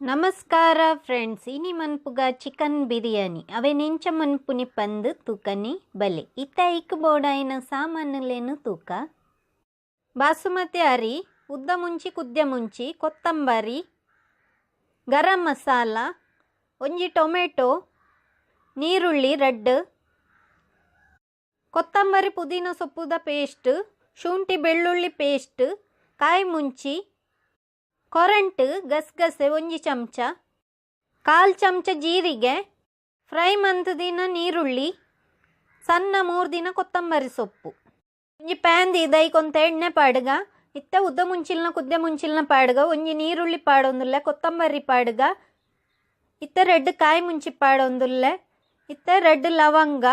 ನಮಸ್ಕಾರ ಫ್ರೆಂಡ್ಸ್, ಇನಿ ಮನ್ಪುಗ ಚಿಕನ್ ಬಿರಿಯಾನಿ ಅವೆ ನೆಂಚ ಮನ್ಪುನಿ ಪಂದು ತೂಕನಿ ಬಲೆ ಇತ್ತ ಇಕ್ ಬೋಡಾಯಿನ ಸಾಮಾನುಲೇನು ತೂಕ ಬಾಸುಮತಿ ಅರಿ ಉದ್ದ ಮುಂಚಿ ಕುದ್ಯ ಮುಂಚಿ ಕೊತ್ತಂಬರಿ ಗರಂ ಮಸಾಲ ಒಂಜಿ ಟೊಮೆಟೊ ನೀರುಳ್ಳಿ ರಡ್ಡ್ ಕೊತ್ತಂಬರಿ ಪುದೀನ ಸೊಪ್ಪುದ ಪೇಸ್ಟ್ ಶುಂಠಿ ಬೆಳ್ಳುಳ್ಳಿ ಪೇಸ್ಟ್ ಕಾಯಿ ಮುಂಚಿ ಕೊರಂಟ್ ಗಸಗಸೆ ಒಂಜಿ ಚಮಚ ಕಾಲು ಚಮಚ ಜೀರಿಗೆ ಫ್ರೈ ಮಂತದಿನ ನೀರುಳ್ಳಿ ಸಣ್ಣ 3 ದಿನ ಕೊತ್ತಂಬರಿ ಸೊಪ್ಪು ಒಂಜಿ ಪ್ಯಾನ್ ದೈಕೊಂತ ಎಣ್ಣೆ ಪಾಡ್ಗ ಇತ್ತ ಉದ್ದ ಮುಂಚಿಲ್ನ ಕುದ್ದೆ ಮುಂಚಿಲ್ನ ಪಾಡ್ಗ ಒಂಜಿ ನೀರುಳ್ಳಿ ಪಾಡೊಂದುಲ್ಲೆ ಕೊತ್ತಂಬರಿ ಪಾಡ್ಗ ಇತ್ತ ರೆಡ್ ಕಾಯಿ ಮುಂಚಿ ಪಾಡೊಂದುಲ್ಲೆ ಇತ್ತ ರೆಡ್ ಲವಂಗ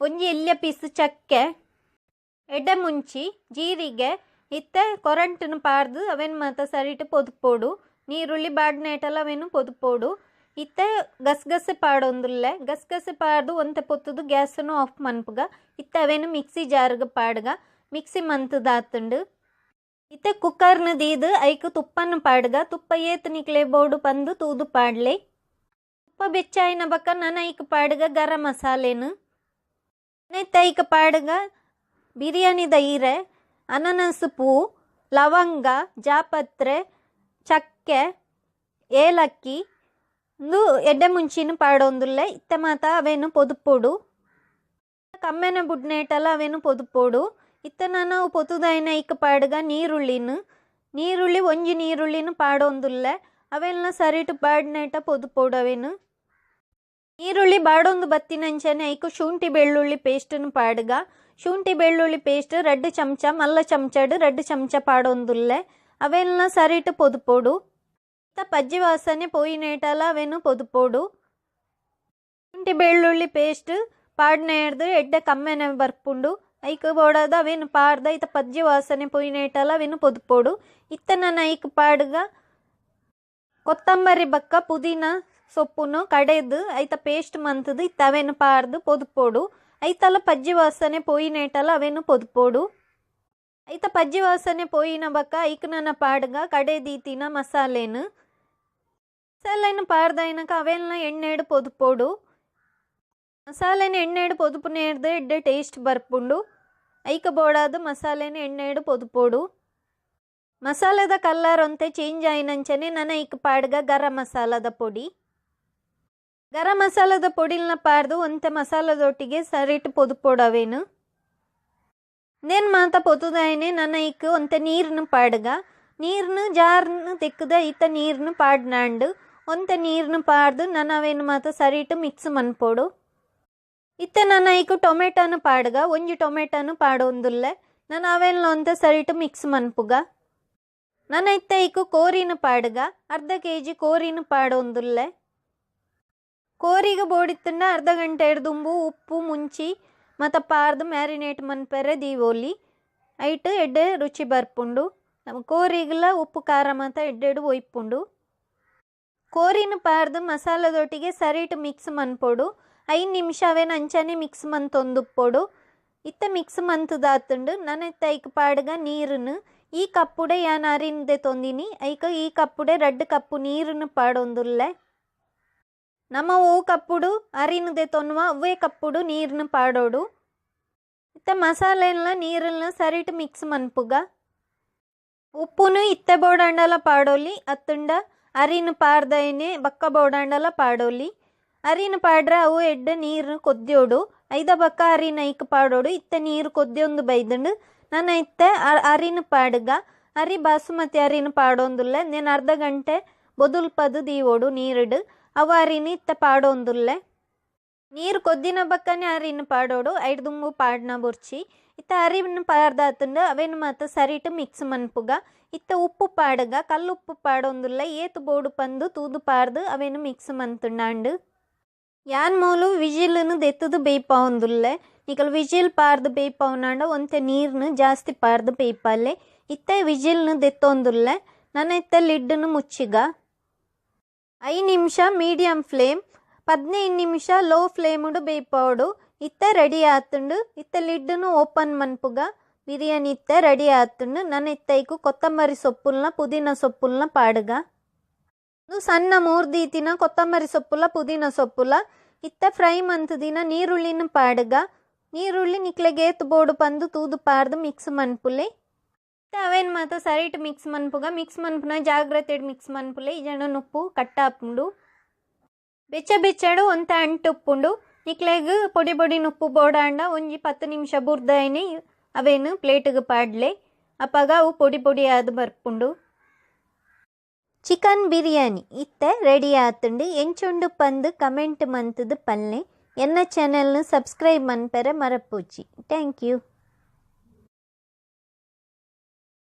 ಒಂಜಿ ಎಲ್ಯ ಪೀಸ್ ಚಕ್ಕೆ ಎಡ್ಡೆ ಮುಂಚಿ ಜೀರಿಗೆ ಇತ್ತೆ ಕೊರಂಟನ್ನು ಪಾರ್ದು ಅವೇನು ಮಾತ ಸರಿಟ್ಟು ಪೊದುಪೋಡು ನೀರುಳ್ಳಿ ಬಾಡ್ನೇಟಲ್ಲ ಅವೇನು ಪೊದುಪೋಡು ಇತ್ತೆ ಗಸಗಸೆ ಪಾಡೊಂದುಲ್ಲೆ ಗಸಗಸೆ ಪಾರ್ದು ಒಂತೆ ಪೊತ್ತುದು ಗ್ಯಾಸನ್ನು ಆಫ್ ಮನ್ಪುಗ ಇತ್ತೆ ಅವೇನು ಮಿಕ್ಸಿ ಜಾರ್ಗ ಪಾಡ್ಗ ಮಿಕ್ಸಿ ಮಂತದಾತುಂಡು ಇತ್ತೆ ಕುಕ್ಕರ್ನ ದೀದು ಐಕು ತುಪ್ಪನ್ನು ಪಾಡ್ಗ ತುಪ್ಪ ಏತು ನಿಕ್ಲೆ ಬೋಡು ಪಂದು ತೂದು ಪಾಡ್ಲೆ ತುಪ್ಪ ಬೆಚ್ಚಾಯಿನ ಬಕ್ಕ ನಾನು ಐಕು ಪಾಡ್ಗ ಗರಂ ಮಸಾಲೆನು ನೆತ್ತ ಐಕ ಪಾಡ್ಗ ಬಿರಿಯಾನಿ ದೈರೆ ಅನನಸ್ ಪೂ ಲವಂಗ ಜಾಪತ್ರೆ ಚಕ್ಕೆ ಏಲಕ್ಕಿ ಒಂದು ಎಡ್ಡೆ ಮುಂಚಿನ ಪಾಡೊಂದುಲ್ಲೆ ಇತ್ತೆ ಮಾತ ಅವೇನು ಪೊದುಪೋಡು ಕಮ್ಮೆನ ಬುಡ್ನೇಟಲ್ಲ ಅವೇನು ಪೊದುಪೋಡು ಇತ್ತೆ ನಾನು ಪೊತುದಾಯಿನ ಇಕ್ಕ ಪಾಡ್ಗ ನೀರುಳ್ಳಿ ಒಂಜಿ ನೀರುಳ್ಳಿನ ಪಾಡೊಂದುಲ್ಲೆ ಅವೆಲ್ಲ ಸರಿಟು ಬಾಡ್ನೇಟ ಪೊದುಪೋಡು ಅವೇನು ನೀರುಳ್ಳಿ ಬಾಡೊಂದು ಬತ್ತಿನಂಚನೆ ಐಕು ಶುಂಠಿ ಬೆಳ್ಳುಳ್ಳಿ ಪೇಸ್ಟನ್ನು ಪಾಡ್ಗ ಶುಂಠಿ ಬೆಳ್ಳುಳ್ಳಿ ಪೇಸ್ಟ್ 2 ಚಮಚ ಮಲ್ಲ ಚಮಚಡು 2 ಚಮಚ ಪಾಡೊಂದುಲ್ಲೆ ಅವೆಲ್ಲ ಸರಿಟು ಪೊದುಪೋಡು ಇತ್ತ ಪಜ್ಜಿ ವಾಸನೆ ಪೋಯಿನೇಟಲ್ಲ ಅವೇನು ಪೊದುಪೋಡು ಶುಂಠಿ ಬೆಳ್ಳುಳ್ಳಿ ಪೇಸ್ಟ್ ಪಾಡ್ನೇಡ್ದು ಎಡ್ಡೆ ಕಮ್ಮೆನೆ ಬರ್ಪುಂಡು ಐಕ್ ಬೋಡದ ಅವೇನು ಪಾಡ್ದ ಇತ್ತ ಪಜ್ಜಿ ವಾಸನೆ ಪೋಯಿನೇಟಲ್ಲ ಅವೇನು ಪೊದುಪೋಡು ಇತ್ತ ನಾನು ಐಕ್ ಪಾಡ್ಗ ಕೊತ್ತಂಬರಿ ಬಕ್ಕ ಪುದೀನ ಸೊಪ್ಪುನು ಕಡೆದು ಐತ ಪೇಸ್ಟ್ ಮಂತದು ಇತ್ತ ಅವೇನು ಪಾಡ್ದು ಪೊದುಪೋಡು ಐತಲ್ಲ ಪಜ್ಜಿ ವಾಸನೆ ಪೋಯಿನೇಟಲ್ಲ ಅವೇನು ಪೊದುಪೋಡು ಐತ ಪಜ್ಜಿ ವಾಸನೆ ಪೋಯಿನ ಬಕ್ಕ ಐಕ್ ನನ್ನ ಪಾಡ್ಗ ಕಡೆ ದೀತಿನ ಮಸಾಲೆನು ಪಾಡ್ದೈನಕ ಅವೆಲ್ಲ ಎಣ್ಣೆಡು ಪೊದುಪೋಡು ಮಸಾಲೆನ ಎಣ್ಣೆಡು ಪೊದುಪು ನೇರ್ದು ಎಡ್ಡೆ ಟೇಸ್ಟ್ ಬರ್ಪುಂಡು ಐಕ ಬೋಡಾದು ಮಸಾಲೆನ ಎಣ್ಣೆಡು ಪೊದುಪೋಡು ಮಸಾಲೆದ ಕಲರ್ ಒಂತೆ ಚೇಂಜ್ ಆಯ್ನಂಚನೆ ನನ್ನ ಐಕ ಪಾಡ್ಗ ಗರಂ ಮಸಾಲದ ಪೊಡಿ ಗರಂ ಮಸಾಲದ ಪೊಡಿಲ್ನ ಪಾರ್ದು ಒಂತೆ ಮಸಾಲದೊಟ್ಟಿಗೆ ಸರಿಟ್ಟು ಪೊದುಪೋಡು ಅವೇನು ನೇನು ಮಾತ ಪೊತುದಾಯನೆ ನನ್ನ ಇಕ್ಕ ಒಂತೆ ನೀರನ್ನು ಪಾಡ್ಗ ನೀರನ್ನು ಜಾರ್ನು ತೆಕ್ಕದ ಈತ ನೀರನ್ನು ಪಾಡ್ನಾಂಡು ಒಂತೆ ನೀರನ್ನು ಪಾಡ್ದು ನಾನು ಅವೇನು ಮಾತ ಸರಿಟ್ಟು ಮಿಕ್ಸ್ ಮನ್ಪೋಡು ಇತ್ತೆ ನನ್ನ ಇಕ್ಕ ಟೊಮೆಟೊನು ಪಾಡ್ಗ ಒಂಜಿ ಟೊಮೆಟೊನು ಪಾಡೊಂದುಲ್ಲೆ ನಾನು ಅವೆಲ್ಲ ಒಂತೆ ಸರಿಟ್ಟು ಮಿಕ್ಸ್ ಮನ್ಪುಗ ನನ್ನ ಇತ್ತ ಇಕ್ಕ ಕೋರಿನ ಪಾಡ್ಗ ಅರ್ಧ kg ಕೋರಿನ ಪಾಡೊಂದುಲ್ಲೆ ಕೋರಿಗೆ ಬೋಡಿತ್ತಂಡ ಅರ್ಧ ಗಂಟೆ ದುಂಬು ಉಪ್ಪು ಮುಂಚಿ ಮತ್ತು ಪಾರ್ದು ಮ್ಯಾರಿನೇಟ್ ಮನ್ಪೆರೆ ದೀವೋಲಿ ಐಟ್ ಎಡ್ಡೆ ರುಚಿ ಬರ್ಪುಂಡು ನಮ್ಮ ಕೋರಿಗೆಲ್ಲ ಉಪ್ಪು ಖಾರ ಮತ್ತು ಎಡ್ಡೆಡು ಒಯ್ಪುಂಡು ಕೋರಿನ ಪಾರ್ದು ಮಸಾಲದೊಟ್ಟಿಗೆ ಸರಿಟ್ಟು ಮಿಕ್ಸ್ ಮನ್ಪೊಡು 5 ನಿಮಿಷ ಅವೇನು ಅಂಚನೆ ಮಿಕ್ಸ್ ಮಂತೊಂದುಪ್ಪೊಡು ಇತ್ತ ಮಿಕ್ಸ್ ಮಂತದಾತುಂಡು ನನ್ನ ಇತ್ತ ಐಕ್ ಪಾಡ್ಗ ನೀರನ್ನು ಈ ಕಪ್ಪುಡೆ ಯಾನ್ ಅರಿನದೆ ತೊಂದಿನಿ ಐಕ ಈ ಕಪ್ಪುಡೆ 2 ಕಪ್ಪು ನೀರನ್ನು ಪಾಡೊಂದುಲ್ಲೆ ನಮ್ಮ ಓ ಕಪ್ಪುಡು ಅರಿನದೆ ತೊನ್ನುವ ಅವೇ ಕಪ್ಪುಡು ನೀರನ್ನು ಪಾಡೋಡು ಇತ್ತ ಮಸಾಲೆಲ್ಲ ನೀರನ್ನ ಸರಿಟ್ಟು ಮಿಕ್ಸ್ ಮನ್ಪುಗ ಉಪ್ಪುನು ಇತ್ತೆ ಬೋಡಾಂಡಲ ಪಾಡೋಲಿ ಅತ್ತುಂಡ ಅರಿನ ಪಾರ್ದೈನೆ ಬಕ್ಕ ಬೋಡಾಂಡಲ ಪಾಡೋಲಿ ಅರಿನ ಪಾಡ್ರೆ ಅವು ಎಡ್ಡೆ ನೀರು ಕೊದ್ಯೋಡು ಐದ ಬಕ್ಕ ಅರಿನ ಐಕ್ ಪಾಡೋಡು ಇತ್ತೆ ನೀರು ಕೊದ್ಯೊಂದು ಬೈದಂಡು ನಾನು ಇತ್ತೆ ಅರಿನ ಪಾಡ್ಗ ಅರಿ ಬಾಸುಮತಿ ಅರಿನ ಪಾಡೊಂದುಲ್ಲೆ ನೇನು ಅರ್ಧ ಗಂಟೆ ಬೊದುಲ್ಪದು ದೀವೋಡು ನೀರಿಡು ಅವು ಅರಿನ ಇತ್ತ ಪಾಡೊಂದುಲ್ಲೆ ನೀರು ಕೊದ್ದಿನ ಬಕ್ಕನೆ ಅರಿನ ಪಾಡೋಡು 5 ದುಂಬು ಪಾಡ್ನ ಬುರ್ಚಿ ಇತ್ತ ಅರಿನ ಪಾಡ್ದಾತುಂಡು ಅವೇನು ಮಾತ ಸರಿಟ್ಟು ಮಿಕ್ಸ್ ಮನ್ಪುಗ ಇತ್ತ ಉಪ್ಪು ಪಾಡ್ಗ ಕಲ್ಲುಪ್ಪು ಪಾಡೊಂದುಲ್ಲೆ ಏತು ಬೋಡು ಪಂದು ತೂದು ಪಾರ್ದು ಅವೇನು ಮಿಕ್ಸ್ ಮಂತುಂಡಾಂಡು ಯಾನ್ ಮೂಲು ವಿಜಿಲ್ನು ದೆತ್ತದು ಬೇಯ್ಪವೊಂದುಲ್ಲೆ ನಿಕಲ್ ವಿಜಿಲ್ ಪಾರ್ದು ಬೇಯ್ಪವನಾಂಡ ಒಂತೆ ನೀರ್ನು ಜಾಸ್ತಿ ಪಾರ್ದು ಬೇಯ್ಪಲ್ಲೆ ಇತ್ತೆ ವಿಜಿಲ್ನು ದೆತ್ತೊಂದುಲ್ಲೆ ನನ್ನ ಇತ್ತ ಲಿಡ್ಡನ್ನು ಮುಚ್ಚಿಗ 5 ನಿಮಿಷ ಮೀಡಿಯಂ ಫ್ಲೇಮ್ 15 ನಿಮಿಷ ಲೋ ಫ್ಲೇಮುಡು ಬೇಯ್ಪೋಡು ಇತ್ತೆ ರೆಡಿ ಆತುಂಡು ಇತ್ತೆ ಲಿಡ್ಡನ್ನು ಓಪನ್ ಮನ್ಪುಗ ಬಿರಿಯಾನಿ ಇತ್ತೆ ರೆಡಿ ಆತುಂಡು ನನ್ನ ಇತ್ತೈಕು ಕೊತ್ತಂಬರಿ ಸೊಪ್ಪುಲ್ನ ಪುದೀನ ಸೊಪ್ಪುಲ್ನ ಪಾಡ್ಗ ಇದು ಸಣ್ಣ 3 ದೀತಿನ ಕೊತ್ತಂಬರಿ ಸೊಪ್ಪುಲ ಪುದೀನ ಸೊಪ್ಪುಲ ಇತ್ತ ಫ್ರೈ ಮಂತದಿನ ನೀರುಳ್ಳಿನ ಪಾಡ್ಗ ನೀರುಳ್ಳಿ ನಿಕ್ಲೆಗೆ ಏತು ಬೋಡು ಪಂದು ತೂದು ಪಾರ್ದು ಮಿಕ್ಸ್ ಮನ್ಪುಲೆ ಅವೇನು ಮಾತ ಸರಿಟ್ ಮಿಕ್ಸ್ ಮನ್ಪುಗ ಮಿಕ್ಸ್ ಮನ್ಪುನ ಜಾಗ್ರತೆ ಮಿಕ್ಸ್ ಮನ್ಪುಲೆ ಈ ಜನ ಉಪ್ಪು ಕಟ್ಟಾಪುಂಡು ಬೆಚ್ಚಡು ಒಂತ ಅಂಟು ಉಪ್ಪುಂಡು ನಿಕ್ಲೆಗ್ ಪೊಡಿ ಉಪ್ಪು ಬೋಡಾಂಡ ಒಂಜಿ 10 ನಿಮಿಷ ಬುರ್ದಾಯಿನಿ ಅವೇನು ಪ್ಲೇಟ್ಗೆ ಪಾಡ್ಲೆ ಅಪ್ಪಾಗ ಅವು ಪೊಡಿ ಆದು ಬರ್ಪುಂಡು ಚಿಕನ್ ಬಿರಿಯಾನಿ ಇತ್ತೆ ರೆಡಿ ಆತುಂಡು ಎಂಚುಂಡು ಪಂದು ಕಮೆಂಟ್ ಮಂತದು ಪಲ್ಲೆ ಎನ್ನ ಚಾನೆಲ್ನ ಸಬ್ಸ್ಕ್ರೈಬ್ ಮನ್ಪೆರೆ ಮರಪೂಚಿ ಥ್ಯಾಂಕ್ ಯು.